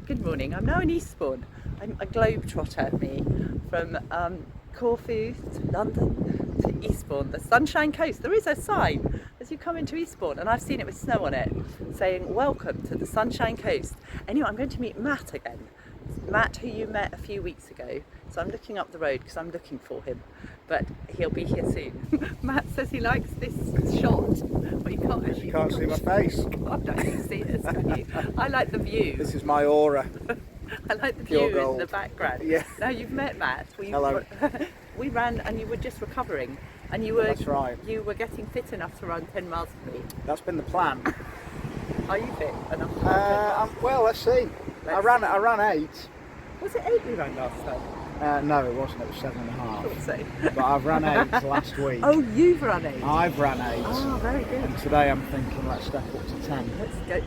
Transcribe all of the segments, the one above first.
Good morning. I'm now in Eastbourne. I'm a globetrotter, me, from Corfu to London to Eastbourne, the Sunshine Coast. There is a sign as you come into Eastbourne, and I've seen it with snow on it, saying welcome to the Sunshine Coast. Anyway, I'm going to meet Matt again. Matt, who you met a few weeks ago. So I'm looking up the road because I'm looking for him, but he'll be here soon. Matt says he likes this shot. Well, you can't actually. You can't see my face. God, don't you see this, can you? I like the view. This is my aura. I like the Pure view gold. in the background. Yeah. Now you've met Matt. Hello. We ran and you were just recovering, and you were. That's right. You were getting fit enough to run 10 miles with me. That's been the plan. Are you fit enough to run 10 miles? Well, let's see. I ran 8. Was it 8 we ran last time? No, it wasn't. It was 7.5. Thought so. But I've run 8 last week. Oh, you've run 8. I've run 8. Oh, very good. And today I'm thinking let's step up to 10.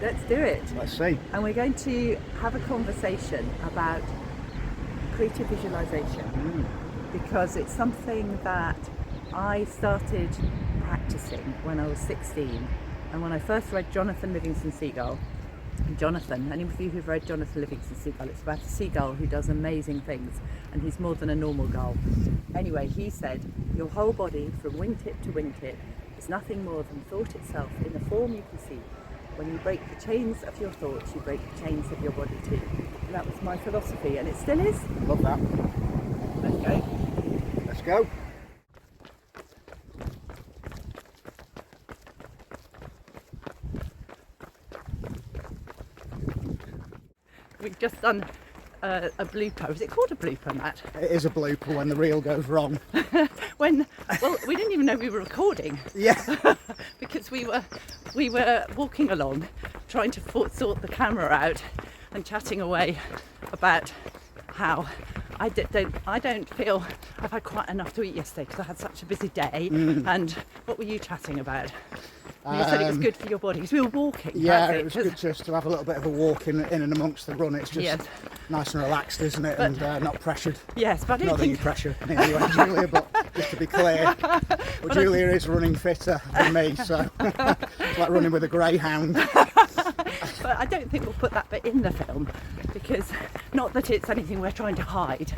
Let's do it. Let's see. And we're going to have a conversation about creative visualization because it's something that I started practicing when I was 16, and when I first read Jonathan Livingston Seagull. Jonathan, any of you who've read Jonathan Livingston Seagull, it's about a seagull who does amazing things, and he's more than a normal gull. Anyway, he said your whole body from wingtip to wingtip is nothing more than thought itself in the form you can see. When you break the chains of your thoughts, you break the chains of your body too. And that was my philosophy, and it still is. Love that. Let's go. Let's go. We've just done a blooper. Is it called a blooper, Matt? It is a blooper when the reel goes wrong. Well, we didn't even know we were recording. Yeah. Because we were walking along, trying to sort the camera out, and chatting away about how I don't feel I've had quite enough to eat yesterday because I had such a busy day. And what were you chatting about? You said it was good for your body because we were walking. Yeah, it was good just to have a little bit of a walk in and amongst the run. It's just Yes. nice and relaxed, isn't it? But- and not pressured. Yes, but I don't Not that you think. pressure me anyway, Julia, but just to be clear, well, Julia is running fitter than me, so it's like running with a greyhound. But I don't think we'll put that bit in the film because not that it's anything we're trying to hide,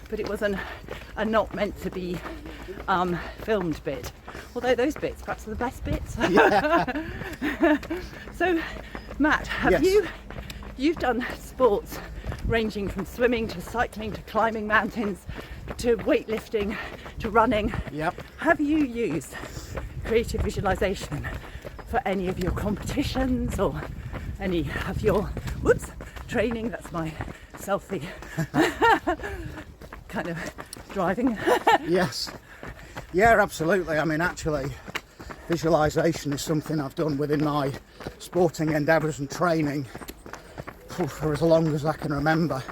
but it was a not meant to be filmed bit. Although those bits perhaps are the best bits. Yeah. So, Matt, have Yes. you've done sports ranging from swimming to cycling to climbing mountains to weightlifting to running. Yep. Have you used creative visualization for any of your competitions or any of your training? That's my selfie kind of driving. Yes. Yeah, absolutely. I mean, actually, visualisation is something I've done within my sporting endeavours and training for as long as I can remember,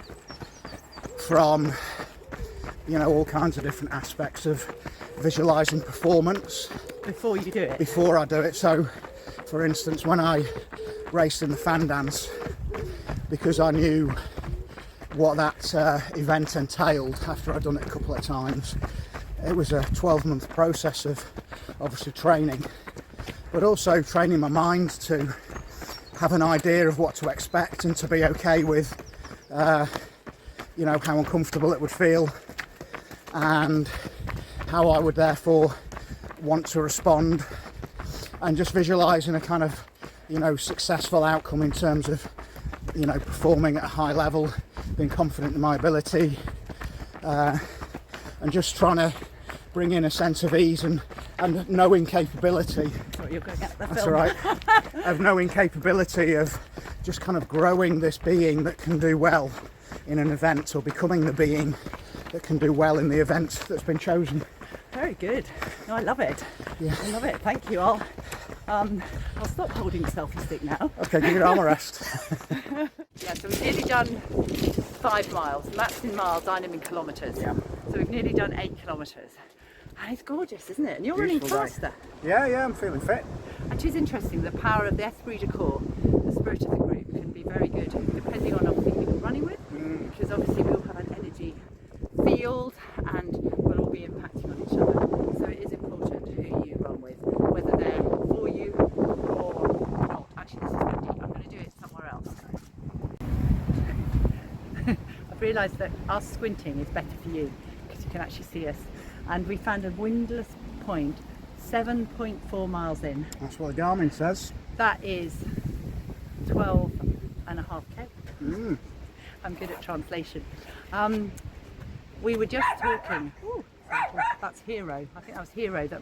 from, all kinds of different aspects of visualising performance. Before you do it? Before I do it. So, for instance, when I raced in the fan dance, because I knew what that event entailed after I'd done it a couple of times, it was a 12-month process of obviously training, but also training my mind to have an idea of what to expect and to be okay with, how uncomfortable it would feel and how I would therefore want to respond, and just visualising a kind of, successful outcome in terms of, performing at a high level, being confident in my ability, and just trying to bring in a sense of ease and knowing capability. Sorry, you're going at the That's film. all right. Of knowing capability of just kind of growing this being that can do well in an event, or becoming the being that can do well in the event that's been chosen. Very good. No, I love it. Yeah. I love it. Thank you. I'll stop holding the selfie stick now. Okay, give your arm a rest. Yeah, so we've nearly done 5 miles. Matt's in miles, I'm in kilometres. Yeah. So we've nearly done 8 kilometres. And it's gorgeous, isn't it? And you're Beautiful running day. faster. Yeah, I'm feeling fit. And it's interesting, the power of the esprit de corps, the spirit of the group, can be very good depending on obviously who you're running with, because obviously we all have an energy field and we'll all be impacting on each other. So it is important who you run with, whether they're for you or not. Actually, this is windy. I'm going to do it somewhere else. realised that us squinting is better for you because you can actually see us. And we found a windless point 7.4 miles in. That's what the Garmin says. That is 12.5k. I'm good at translation. We were just talking. Ooh, that's Hero. I think that was Hero that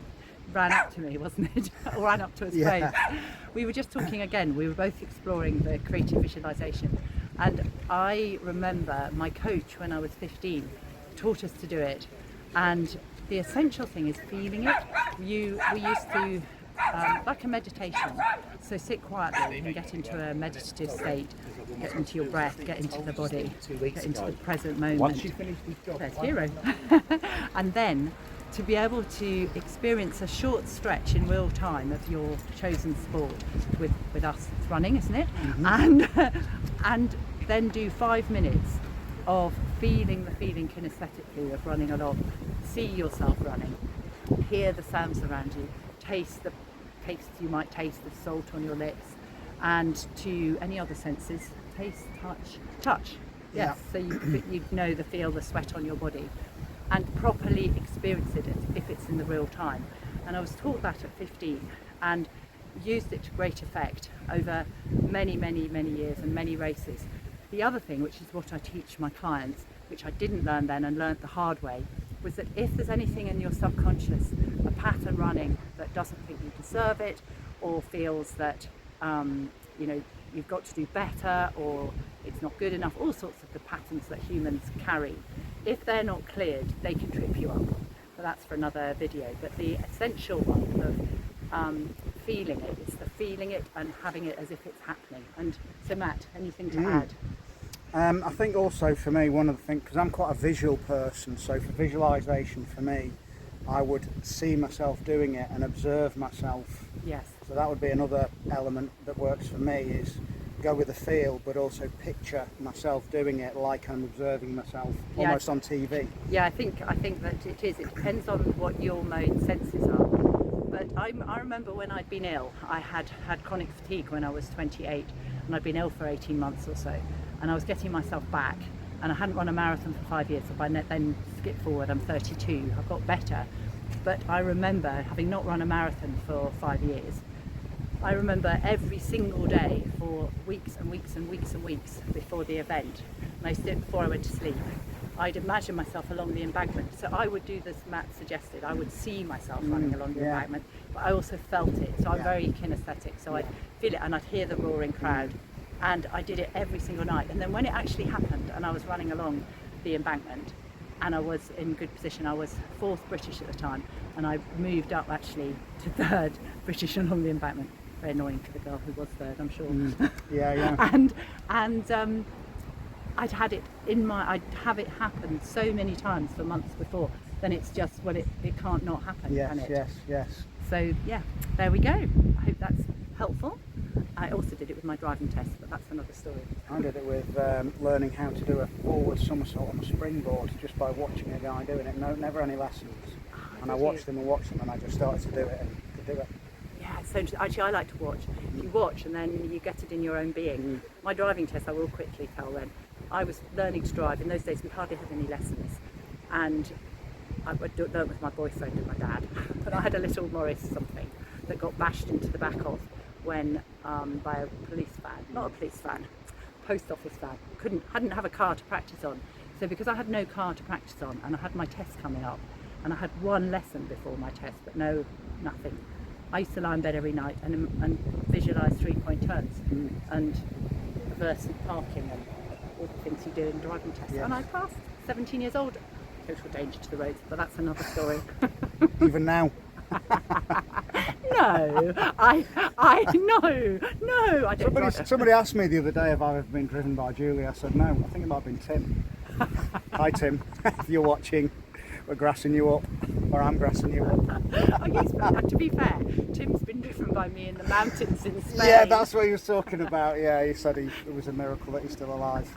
ran up to me, wasn't it? Or ran up to us both. We were just talking again. We were both exploring the creative visualization. And I remember my coach when I was 15 taught us to do it. And the essential thing is feeling it. We used to, like a meditation, so sit quietly and get into a meditative state, get into your breath, get into the body, get into the present moment. There's Hero. And then to be able to experience a short stretch in real time of your chosen sport, with us it's running, isn't it? And then do 5 minutes of feeling the feeling kinesthetically of running along, see yourself running, hear the sounds around you, taste the taste you might taste the salt on your lips, and to any other senses, taste, touch. Yes, so you know the feel, the sweat on your body, and properly experience it if it's in the real time. And I was taught that at 15 and used it to great effect over many years and many races. The other thing, which is what I teach my clients, which I didn't learn then and learned the hard way, was that if there's anything in your subconscious, a pattern running that doesn't think you deserve it, or feels that you've got to do better, or it's not good enough, all sorts of the patterns that humans carry, if they're not cleared, they can trip you up. But that's for another video. But the essential one of feeling it, it's the feeling it and having it as if it's happening. And so Matt, anything to add? I think also for me, one of the things, because I'm quite a visual person, so for visualisation for me, I would see myself doing it and observe myself. Yes. So that would be another element that works for me, is go with the feel, but also picture myself doing it like I'm observing myself, almost on TV. Yeah, I think that it is. It depends on what your main senses are. But I remember when I'd been ill, I had chronic fatigue when I was 28, and I'd been ill for 18 months or so, and I was getting myself back, and I hadn't run a marathon for 5 years, so if I then skip forward, I'm 32, I've got better. But I remember, having not run a marathon for 5 years, I remember every single day for weeks and weeks and weeks and weeks before the event, and I used to do it before I went to sleep, I'd imagine myself along the embankment. So I would do this Matt suggested, I would see myself running along the embankment, but I also felt it, so I'm very kinesthetic, so I'd feel it and I'd hear the roaring crowd, and I did it every single night. And then when it actually happened and I was running along the embankment and I was in good position, I was 4th British at the time, and I moved up actually to 3rd British along the embankment. Very annoying for the girl who was 3rd, I'm sure. And I'd had it I'd have it happen so many times for months before, then it's just, well, it can't not happen, can it? Yes. So yeah, there we go. I hope that's helpful. I also did it with my driving test, but that's another story. I did it with learning how to do a forward somersault on a springboard just by watching a guy doing it. No, never any lessons. And I watched them and I just started to do it and could do it. Yeah, so actually I like to watch. You watch and then you get it in your own being. My driving test, I will quickly tell then, I was learning to drive. In those days we hardly had any lessons, and I learned with my boyfriend and my dad. But I had a little Morris something that got bashed into the back of when by a police van, not a police van, post office van. Hadn't have a car to practice on. So because I had no car to practice on, and I had my test coming up, and I had one lesson before my test, but nothing. I used to lie in bed every night and visualise 3-point turns and reverse parking and all the things you do in driving tests. Yes. And I passed, 17 years old. Total danger to the roads, but that's another story. Even now. No, I don't. Somebody asked me the other day if I've ever been driven by Julie. I said no. I think it might have been Tim. Hi Tim, if you're watching, we're grassing you up, or I'm grassing you up. Oh, yes, but to be fair, Tim's been driven by me in the mountains in Spain. Yeah, that's what he was talking about. Yeah, he said it was a miracle that he's still alive.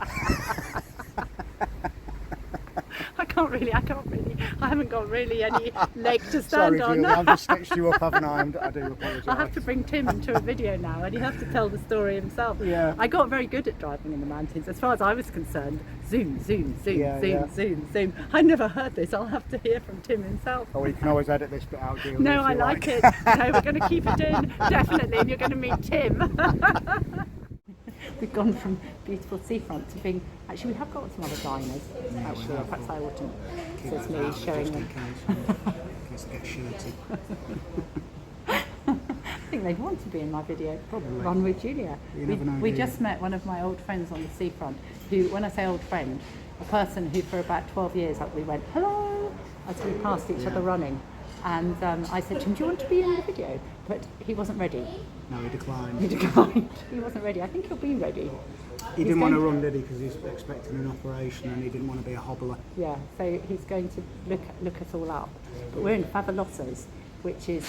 I can't I haven't got really any leg to stand Sorry, on. Julie, I've just stitched you up, haven't I? I do apologise. I'll have to bring Tim into a video now and he'll have to tell the story himself. Yeah. I got very good at driving in the mountains. As far as I was concerned, zoom, zoom, zoom, Yeah, zoom, yeah. zoom, zoom. I never heard this. I'll have to hear from Tim himself. Oh, you can always edit this bit out, Julie. No, if I you like it. No, we're going to keep it in, definitely, and you're going to meet Tim. We've gone from beautiful seafront to being... Actually, we have got some other diners. Actually, perhaps I oughtn't. So it's me showing them. In case they get shirty. I think they'd want to be in my video. Probably. Run with Julia. You never know, We do you? just met one of my old friends on the seafront, who, when I say old friend, a person who for about 12 years we went, hello, as we passed each other running. And I said to him, do you want to be in the video? But he wasn't ready. No, he declined. He declined. He wasn't ready. I think he'll be ready. He didn't want to run, did he? Because he's expecting an operation and he didn't want to be a hobbler. Yeah, so he's going to look us all up. But we're in Favoloso's, which is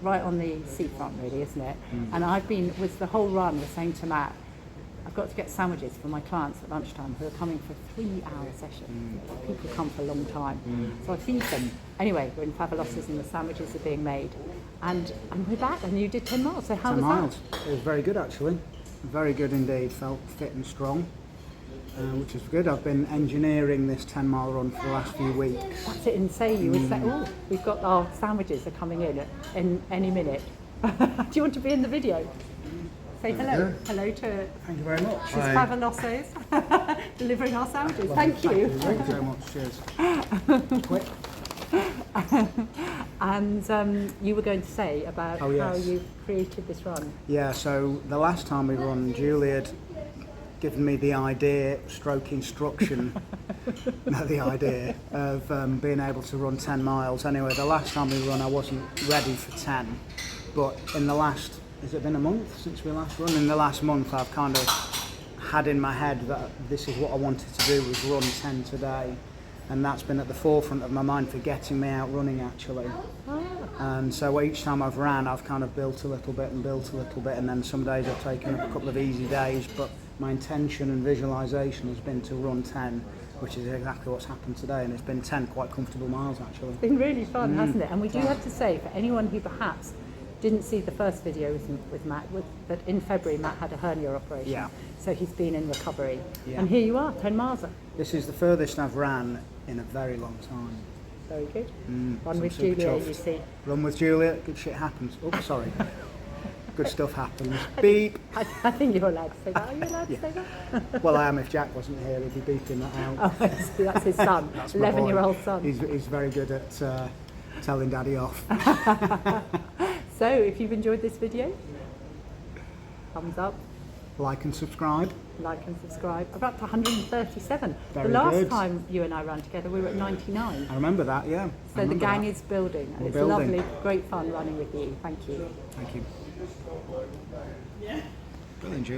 right on the seafront, really, isn't it? And with the whole run, was saying to Matt, I've got to get sandwiches for my clients at lunchtime who are coming for a 3-hour session. People come for a long time. So I feed them. Anyway, we're in Favoloso's and the sandwiches are being made. And we're back, and you did 10 miles, so how 10 was miles. that? It was very good, actually. Very good indeed. Felt fit and strong, which is good. I've been engineering this 10-mile run for the last few weeks. That's it, and say you would say, oh, we've got our sandwiches are coming in any minute. Do you want to be in the video? Say hello. Yeah. Hello to Thank you very much. She's Favoloso's delivering our sandwiches. Thank you. Thank you very much. Cheers. Quick. And you were going to say about Oh, yes. how you created this run. Yeah, so the last time we run, Julie had given me the idea, stroke instruction, not the idea, of being able to run 10 miles. Anyway, the last time we run, I wasn't ready for 10. But in the last, has it been a month since we last run? In the last month, I've kind of had in my head that this is what I wanted to do, was run 10 today. And that's been at the forefront of my mind for getting me out running, actually. And so each time I've ran, I've kind of built a little bit, and then some days I've taken a couple of easy days, but my intention and visualisation has been to run 10, which is exactly what's happened today, and it's been 10 quite comfortable miles, actually. It's been really fun, hasn't it? And we do have to say, for anyone who perhaps didn't see the first video with Matt, that in February Matt had a hernia operation. Yeah. So he's been in recovery. Yeah. And here you are, 10 miles. This is the furthest I've ran in a very long time. Very good. So Run I'm with super Julia, chuffed. you see. Run with Julia, good shit happens. Oh, sorry. Good stuff happens. Beep. I think you're allowed to say that. Are you allowed to say that? Well, I am. If Jack wasn't here, he'd be beeping that out. Oh, I see, that's his son, That's my boy. 11-year-old son. He's very good at telling Daddy off. So, if you've enjoyed this video, thumbs up, Like and subscribe. like and subscribe. We're up to 137. Very the last good. time you and I ran together, we were at 99. I remember that, yeah. I So the remember gang that. is building, and We're it's building. lovely, great fun running with you. Thank you. Thank you. Brilliant, Julie.